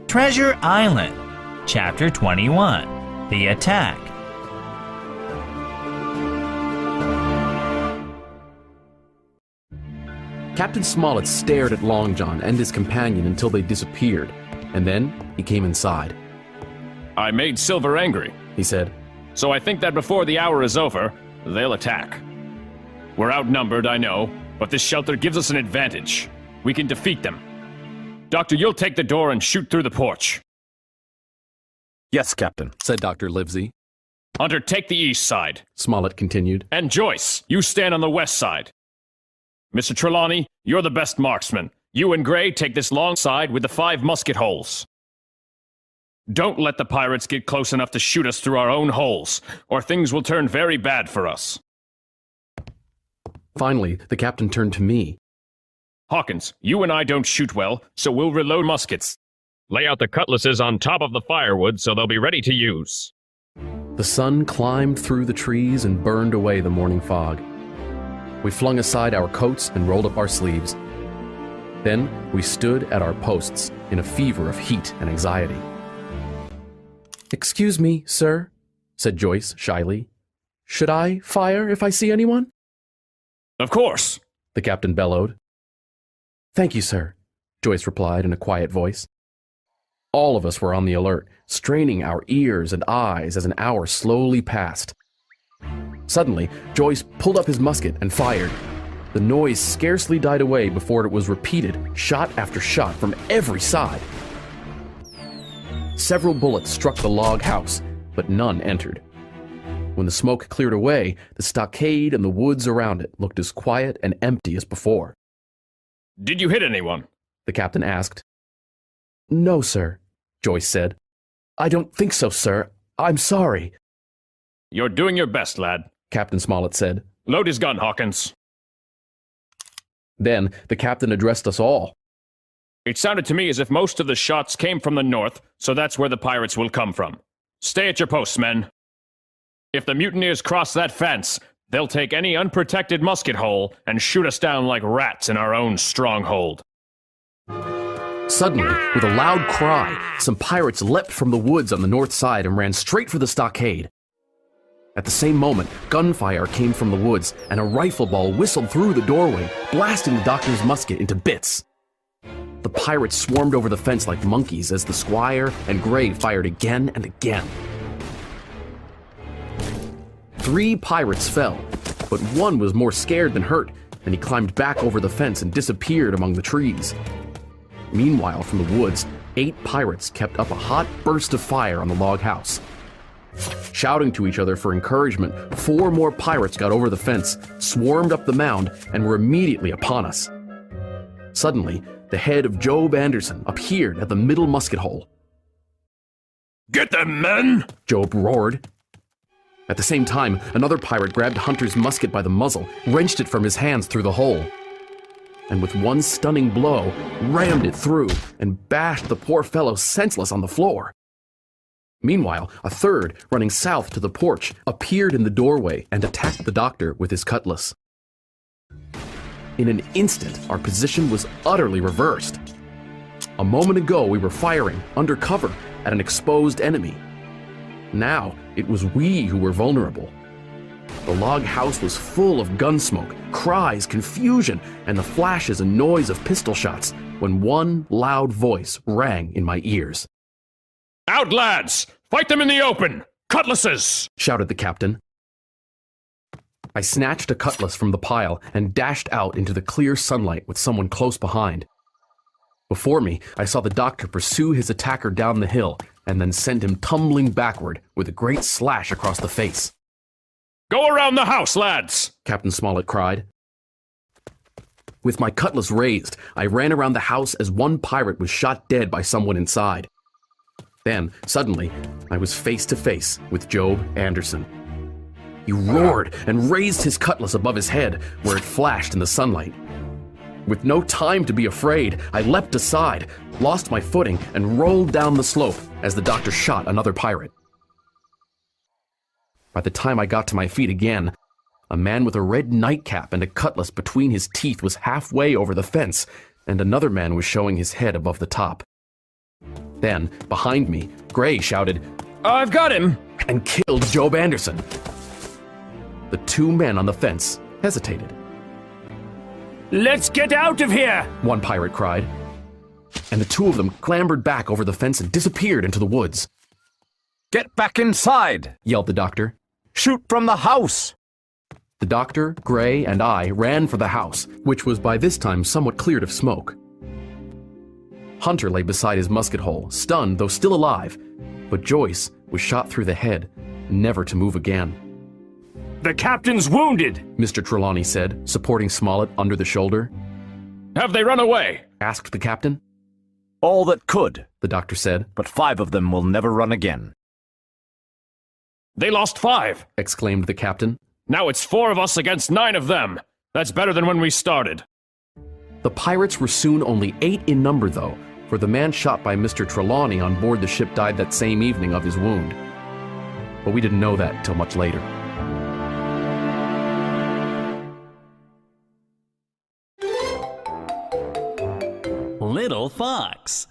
Treasure Island, Chapter 21, The Attack. Captain Smollett stared at Long John and his companion until they disappeared, and then he came inside. I made Silver angry, He said, so I think that before the hour is over, they'll attack. We're outnumbered, I know, but this shelter gives us an advantage. We can defeat them. Doctor, you'll take the door and shoot through the porch. Yes, Captain, said Dr. Livesey. Hunter, take the east side. Smollett continued. And Joyce, you stand on the west side. Mr. Trelawney, you're the best marksman. You and Gray take this long side with the 5 musket holes. Don't let the pirates get close enough to shoot us through our own holes, or things will turn very bad for us. Finally, the captain turned to me. Hawkins, you and I don't shoot well, so we'll reload muskets. Lay out the cutlasses on top of the firewood so they'll be ready to use. The sun climbed through the trees and burned away the morning fog. We flung aside our coats and rolled up our sleeves. Then we stood at our posts in a fever of heat and anxiety. "Excuse me, sir," said Joyce shyly. "Should I fire if I see anyone?" Of course, the captain bellowed. "Thank you, sir," Joyce replied in a quiet voice. All of us were on the alert, straining our ears and eyes as an hour slowly passed. Suddenly, Joyce pulled up his musket and fired. The noise scarcely died away before it was repeated, shot after shot from every side. Several bullets struck the log house, but none entered. When the smoke cleared away, the stockade and the woods around it looked as quiet and empty as before. Did you hit anyone? The captain asked. "No, sir," Joyce said. "I don't think so, sir. I'm sorry." You're doing your best, lad, Captain Smollett said. Load his gun, Hawkins. Then the captain addressed us all. It sounded to me as if most of the shots came from the north, so that's where the pirates will come from. Stay at your posts, men. If the mutineers cross that fence, they'll take any unprotected musket hole and shoot us down like rats in our own stronghold. Suddenly, with a loud cry, some pirates leapt from the woods on the north side and ran straight for the stockade. At the same moment, gunfire came from the woods, and a rifle ball whistled through the doorway, blasting the doctor's musket into bits. The pirates swarmed over the fence like monkeys as the squire and Gray fired again and again. 3 pirates fell, but one was more scared than hurt, and he climbed back over the fence and disappeared among the trees. Meanwhile, from the woods, 8 pirates kept up a hot burst of fire on the log house. Shouting to each other for encouragement, 4 more pirates got over the fence, swarmed up the mound, and were immediately upon us. Suddenly, the head of Job Anderson appeared at the middle musket hole. Get them, men! Job roared. At the same time, another pirate grabbed Hunter's musket by the muzzle, wrenched it from his hands through the hole, and with one stunning blow, rammed it through and bashed the poor fellow senseless on the floor. Meanwhile, a third, running south to the porch, appeared in the doorway and attacked the doctor with his cutlass. In an instant, our position was utterly reversed. A moment ago, we were firing, under cover, at an exposed enemy. Now, it was we who were vulnerable. The log house was full of gun smoke, cries, confusion, and the flashes and noise of pistol shots when one loud voice rang in my ears. Out, lads! Fight them in the open! Cutlasses! Shouted the captain. I snatched a cutlass from the pile and dashed out into the clear sunlight with someone close behind. Before me, I saw the doctor pursue his attacker down the hill and then send him tumbling backward with a great slash across the face. Go around the house, lads! Captain Smollett cried. With my cutlass raised, I ran around the house as one pirate was shot dead by someone inside. Then, suddenly, I was face to face with Job Anderson. He roared and raised his cutlass above his head, where it flashed in the sunlight. With no time to be afraid, I leapt aside, lost my footing, and rolled down the slope as the doctor shot another pirate. By the time I got to my feet again, a man with a red nightcap and a cutlass between his teeth was halfway over the fence, and another man was showing his head above the top. Then, behind me, Gray shouted, I've got him! and killed Job Anderson. The two men on the fence hesitated. Let's get out of here! One pirate cried. And the two of them clambered back over the fence and disappeared into the woods. Get back inside! Yelled the doctor. Shoot from the house! The doctor, Gray, and I ran for the house, which was by this time somewhat cleared of smoke. Hunter lay beside his musket hole, stunned though still alive, but Joyce was shot through the head, never to move again. The captain's wounded! Mr. Trelawney said, supporting Smollett under the shoulder. Have they run away? Asked the captain. All that could, The doctor said. but 5 of them will never run again. They lost 5. Exclaimed the captain. Now it's 4 of us against 9 of them. That's better than when we started. The pirates were soon only 8 in number, though, for the man shot by Mr. Trelawney on board the ship died that same evening of his wound. But we didn't know that till much later. Little Fox.